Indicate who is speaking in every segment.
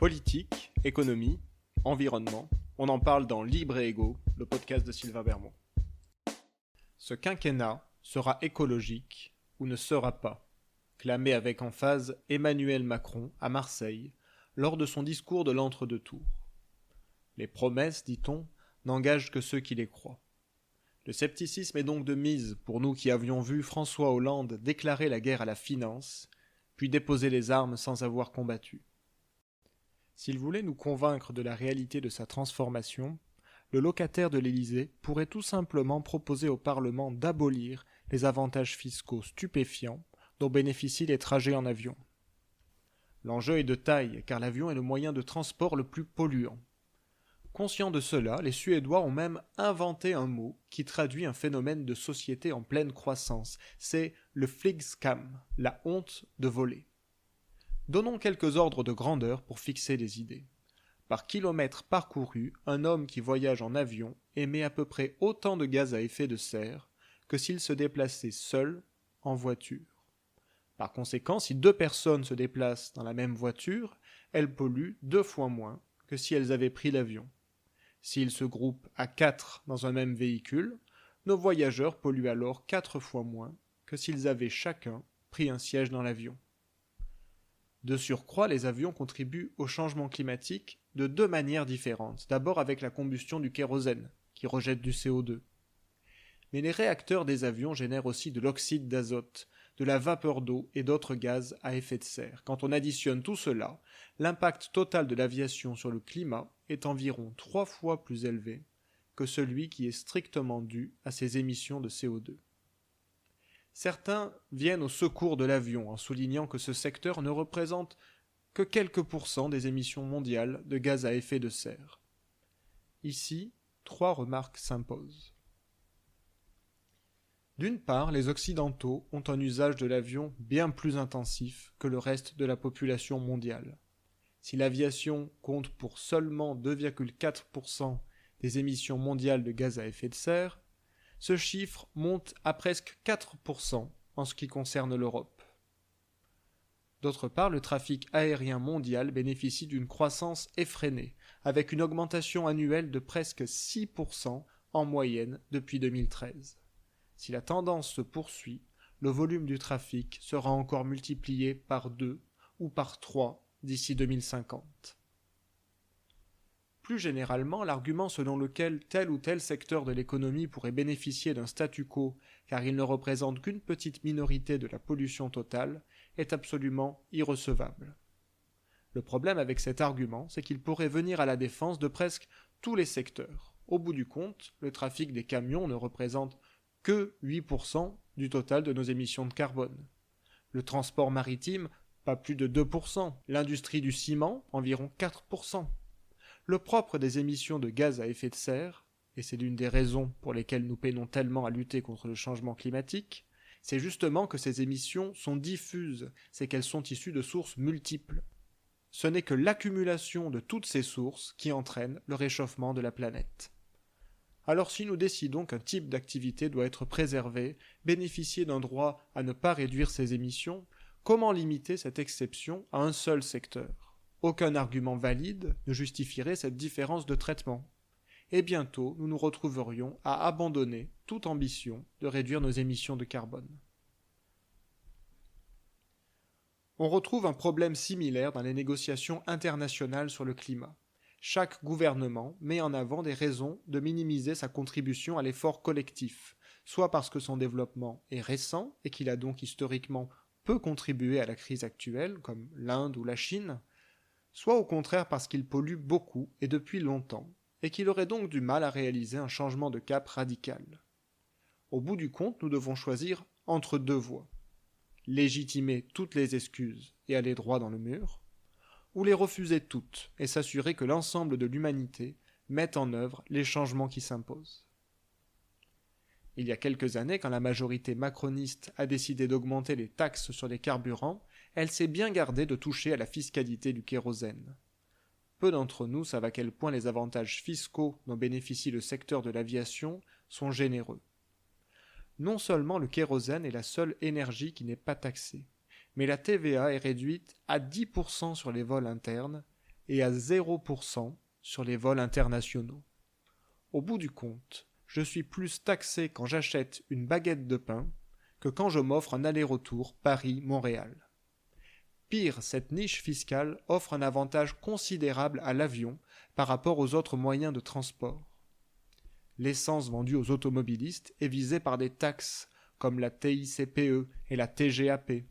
Speaker 1: Politique, économie, environnement, on en parle dans Libre et Égaux, le podcast de Sylvain Bermond. Ce quinquennat sera écologique ou ne sera pas, clamé avec emphase Emmanuel Macron à Marseille lors de son discours de l'entre-deux-tours. Les promesses, dit-on, n'engagent que ceux qui les croient. Le scepticisme est donc de mise pour nous qui avions vu François Hollande déclarer la guerre à la finance, puis déposer les armes sans avoir combattu. S'il voulait nous convaincre de la réalité de sa transformation, le locataire de l'Élysée pourrait tout simplement proposer au Parlement d'abolir les avantages fiscaux stupéfiants dont bénéficient les trajets en avion. L'enjeu est de taille, car l'avion est le moyen de transport le plus polluant. Conscients de cela, les Suédois ont même inventé un mot qui traduit un phénomène de société en pleine croissance. C'est le flygskam, la honte de voler. Donnons quelques ordres de grandeur pour fixer les idées. Par kilomètre parcouru, un homme qui voyage en avion émet à peu près autant de gaz à effet de serre que s'il se déplaçait seul en voiture. Par conséquent, si 2 personnes se déplacent dans la même voiture, elles polluent 2 fois moins que si elles avaient pris l'avion. S'ils se groupent à 4 dans un même véhicule, nos voyageurs polluent alors 4 fois moins que s'ils avaient chacun pris un siège dans l'avion. De surcroît, les avions contribuent au changement climatique de 2 manières différentes. D'abord avec la combustion du kérosène, qui rejette du CO2. Mais les réacteurs des avions génèrent aussi de l'oxyde d'azote, de la vapeur d'eau et d'autres gaz à effet de serre. Quand on additionne tout cela, l'impact total de l'aviation sur le climat est environ 3 fois plus élevé que celui qui est strictement dû à ses émissions de CO2. Certains viennent au secours de l'avion en soulignant que ce secteur ne représente que quelques pourcents des émissions mondiales de gaz à effet de serre. Ici, 3 remarques s'imposent. D'une part, les Occidentaux ont un usage de l'avion bien plus intensif que le reste de la population mondiale. Si l'aviation compte pour seulement 2,4% des émissions mondiales de gaz à effet de serre, ce chiffre monte à presque 4% en ce qui concerne l'Europe. D'autre part, le trafic aérien mondial bénéficie d'une croissance effrénée, avec une augmentation annuelle de presque 6% en moyenne depuis 2013. Si la tendance se poursuit, le volume du trafic sera encore multiplié par 2 ou par 3 d'ici 2050. Plus généralement, l'argument selon lequel tel ou tel secteur de l'économie pourrait bénéficier d'un statu quo car il ne représente qu'une petite minorité de la pollution totale est absolument irrecevable. Le problème avec cet argument, c'est qu'il pourrait venir à la défense de presque tous les secteurs. Au bout du compte, le trafic des camions ne représente que 8% du total de nos émissions de carbone. Le transport maritime, pas plus de 2%. L'industrie du ciment, environ 4%. Le propre des émissions de gaz à effet de serre, et c'est l'une des raisons pour lesquelles nous peinons tellement à lutter contre le changement climatique, c'est justement que ces émissions sont diffuses, c'est qu'elles sont issues de sources multiples. Ce n'est que l'accumulation de toutes ces sources qui entraîne le réchauffement de la planète. Alors si nous décidons qu'un type d'activité doit être préservé, bénéficier d'un droit à ne pas réduire ses émissions, comment limiter cette exception à un seul secteur ? Aucun argument valide ne justifierait cette différence de traitement. Et bientôt, nous nous retrouverions à abandonner toute ambition de réduire nos émissions de carbone. On retrouve un problème similaire dans les négociations internationales sur le climat. Chaque gouvernement met en avant des raisons de minimiser sa contribution à l'effort collectif, soit parce que son développement est récent et qu'il a donc historiquement peu contribué à la crise actuelle, comme l'Inde ou la Chine, soit au contraire parce qu'il pollue beaucoup et depuis longtemps, et qu'il aurait donc du mal à réaliser un changement de cap radical. Au bout du compte, nous devons choisir entre 2 voies. Légitimer toutes les excuses et aller droit dans le mur, ou les refuser toutes et s'assurer que l'ensemble de l'humanité mette en œuvre les changements qui s'imposent. Il y a quelques années, quand la majorité macroniste a décidé d'augmenter les taxes sur les carburants, elle s'est bien gardée de toucher à la fiscalité du kérosène. Peu d'entre nous savent à quel point les avantages fiscaux dont bénéficie le secteur de l'aviation sont généreux. Non seulement le kérosène est la seule énergie qui n'est pas taxée, mais la TVA est réduite à 10% sur les vols internes, et à 0% sur les vols internationaux. Au bout du compte, je suis plus taxé quand j'achète une baguette de pain que quand je m'offre un aller-retour Paris-Montréal. Pire, cette niche fiscale offre un avantage considérable à l'avion par rapport aux autres moyens de transport. L'essence vendue aux automobilistes est visée par des taxes comme la TICPE et la TGAP.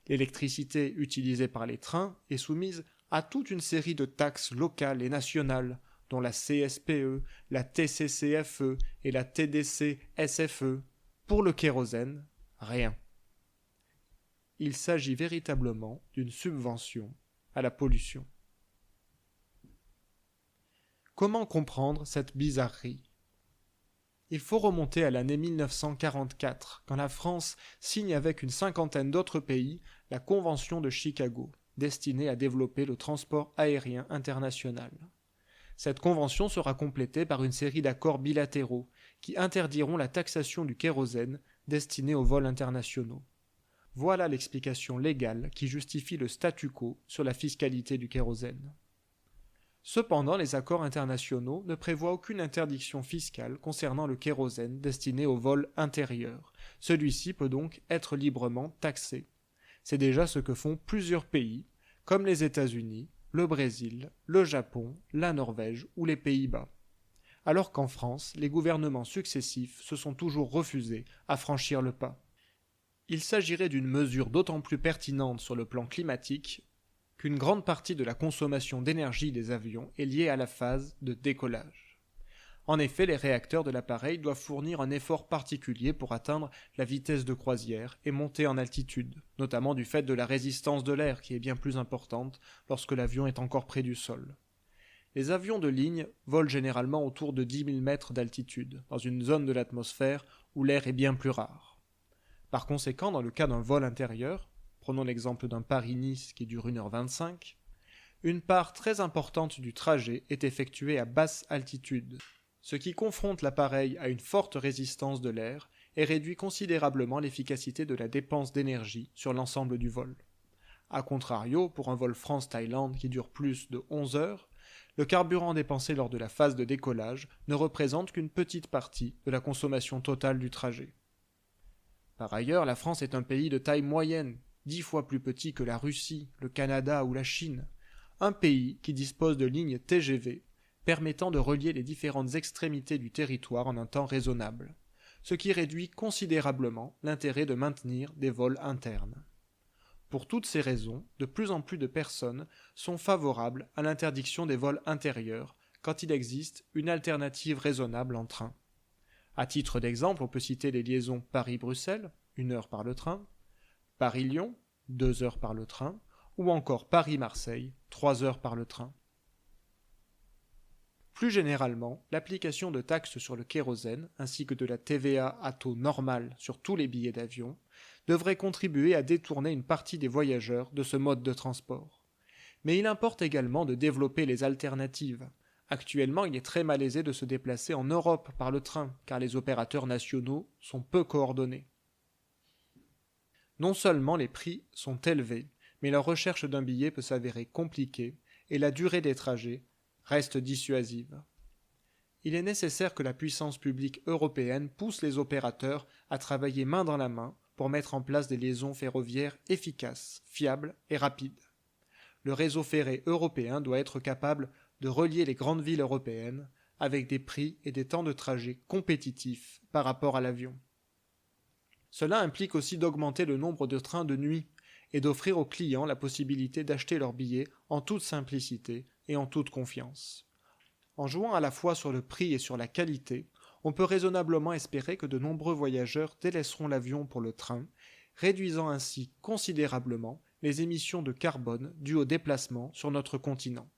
Speaker 1: L'électricité utilisée par les trains est soumise à toute une série de taxes locales et nationales, dont la CSPE, la TCCFE et la TDC-SFE. Pour le kérosène, rien. Il s'agit véritablement d'une subvention à la pollution. Comment comprendre cette bizarrerie ? Il faut remonter à l'année 1944, quand la France signe avec une cinquantaine d'autres pays la Convention de Chicago, destinée à développer le transport aérien international. Cette convention sera complétée par une série d'accords bilatéraux qui interdiront la taxation du kérosène destiné aux vols internationaux. Voilà l'explication légale qui justifie le statu quo sur la fiscalité du kérosène. Cependant, les accords internationaux ne prévoient aucune interdiction fiscale concernant le kérosène destiné aux vols intérieurs. Celui-ci peut donc être librement taxé. C'est déjà ce que font plusieurs pays, comme les États-Unis, le Brésil, le Japon, la Norvège ou les Pays-Bas. Alors qu'en France, les gouvernements successifs se sont toujours refusés à franchir le pas. Il s'agirait d'une mesure d'autant plus pertinente sur le plan climatique qu'une grande partie de la consommation d'énergie des avions est liée à la phase de décollage. En effet, les réacteurs de l'appareil doivent fournir un effort particulier pour atteindre la vitesse de croisière et monter en altitude, notamment du fait de la résistance de l'air qui est bien plus importante lorsque l'avion est encore près du sol. Les avions de ligne volent généralement autour de 10 000 mètres d'altitude, dans une zone de l'atmosphère où l'air est bien plus rare. Par conséquent, dans le cas d'un vol intérieur, prenons l'exemple d'un Paris-Nice qui dure 1h25, une part très importante du trajet est effectuée à basse altitude, ce qui confronte l'appareil à une forte résistance de l'air et réduit considérablement l'efficacité de la dépense d'énergie sur l'ensemble du vol. A contrario, pour un vol France-Thaïlande qui dure plus de 11 heures, le carburant dépensé lors de la phase de décollage ne représente qu'une petite partie de la consommation totale du trajet. Par ailleurs, la France est un pays de taille moyenne, 10 fois plus petit que la Russie, le Canada ou la Chine, un pays qui dispose de lignes TGV permettant de relier les différentes extrémités du territoire en un temps raisonnable, ce qui réduit considérablement l'intérêt de maintenir des vols internes. Pour toutes ces raisons, de plus en plus de personnes sont favorables à l'interdiction des vols intérieurs quand il existe une alternative raisonnable en train. À titre d'exemple, on peut citer les liaisons Paris-Bruxelles, 1 heure par le train, Paris-Lyon, 2 heures par le train, ou encore Paris-Marseille, 3 heures par le train. Plus généralement, l'application de taxes sur le kérosène, ainsi que de la TVA à taux normal sur tous les billets d'avion, devrait contribuer à détourner une partie des voyageurs de ce mode de transport. Mais il importe également de développer les alternatives. Actuellement, il est très malaisé de se déplacer en Europe par le train, car les opérateurs nationaux sont peu coordonnés. Non seulement les prix sont élevés, mais la recherche d'un billet peut s'avérer compliquée et la durée des trajets reste dissuasive. Il est nécessaire que la puissance publique européenne pousse les opérateurs à travailler main dans la main pour mettre en place des liaisons ferroviaires efficaces, fiables et rapides. Le réseau ferré européen doit être capable de relier les grandes villes européennes avec des prix et des temps de trajet compétitifs par rapport à l'avion. Cela implique aussi d'augmenter le nombre de trains de nuit et d'offrir aux clients la possibilité d'acheter leurs billets en toute simplicité et en toute confiance. En jouant à la fois sur le prix et sur la qualité, on peut raisonnablement espérer que de nombreux voyageurs délaisseront l'avion pour le train, réduisant ainsi considérablement les émissions de carbone dues au déplacement sur notre continent.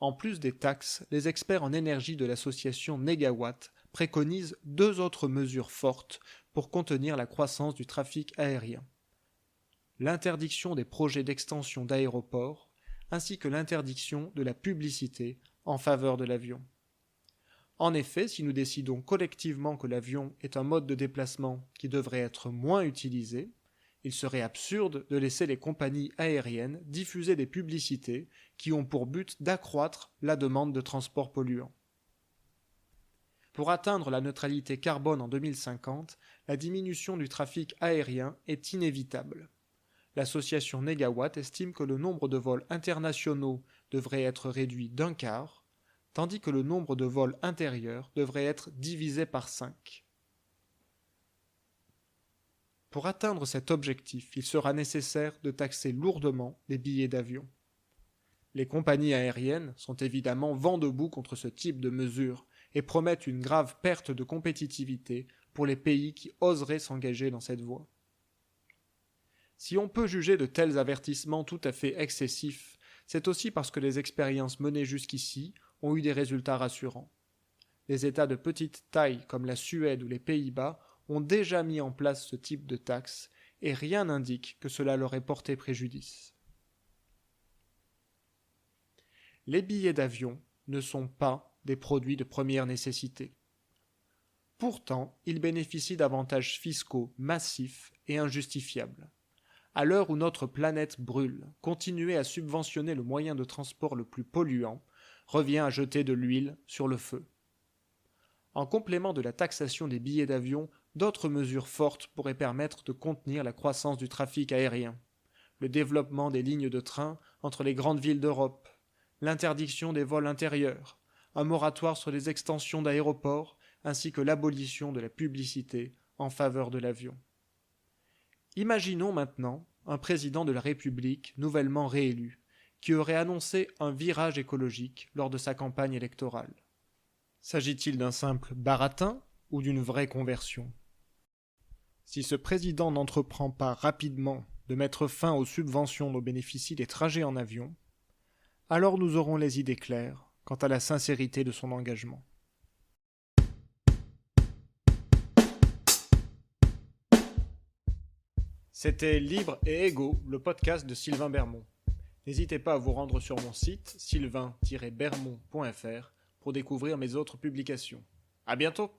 Speaker 1: En plus des taxes, les experts en énergie de l'association Negawatt préconisent 2 autres mesures fortes pour contenir la croissance du trafic aérien. L'interdiction des projets d'extension d'aéroports, ainsi que l'interdiction de la publicité en faveur de l'avion. En effet, si nous décidons collectivement que l'avion est un mode de déplacement qui devrait être moins utilisé, Il serait absurde de laisser les compagnies aériennes diffuser des publicités qui ont pour but d'accroître la demande de transports polluants. Pour atteindre la neutralité carbone en 2050, la diminution du trafic aérien est inévitable. L'association Negawatt estime que le nombre de vols internationaux devrait être réduit d'un quart, tandis que le nombre de vols intérieurs devrait être divisé par 5. Pour atteindre cet objectif, il sera nécessaire de taxer lourdement les billets d'avion. Les compagnies aériennes sont évidemment vent debout contre ce type de mesures et promettent une grave perte de compétitivité pour les pays qui oseraient s'engager dans cette voie. Si on peut juger de tels avertissements tout à fait excessifs, c'est aussi parce que les expériences menées jusqu'ici ont eu des résultats rassurants. Les États de petite taille comme la Suède ou les Pays-Bas ont déjà mis en place ce type de taxe et rien n'indique que cela leur ait porté préjudice. Les billets d'avion ne sont pas des produits de première nécessité. Pourtant, ils bénéficient d'avantages fiscaux massifs et injustifiables. À l'heure où notre planète brûle, continuer à subventionner le moyen de transport le plus polluant revient à jeter de l'huile sur le feu. En complément de la taxation des billets d'avion, d'autres mesures fortes pourraient permettre de contenir la croissance du trafic aérien. Le développement des lignes de train entre les grandes villes d'Europe, l'interdiction des vols intérieurs, un moratoire sur les extensions d'aéroports, ainsi que l'abolition de la publicité en faveur de l'avion. Imaginons maintenant un président de la République nouvellement réélu, qui aurait annoncé un virage écologique lors de sa campagne électorale. S'agit-il d'un simple baratin ou d'une vraie conversion ? Si ce président n'entreprend pas rapidement de mettre fin aux subventions dont bénéficient les trajets en avion, alors nous aurons les idées claires quant à la sincérité de son engagement. C'était Libre et Égaux, le podcast de Sylvain Bermond. N'hésitez pas à vous rendre sur mon site sylvain-bermond.fr pour découvrir mes autres publications. À bientôt!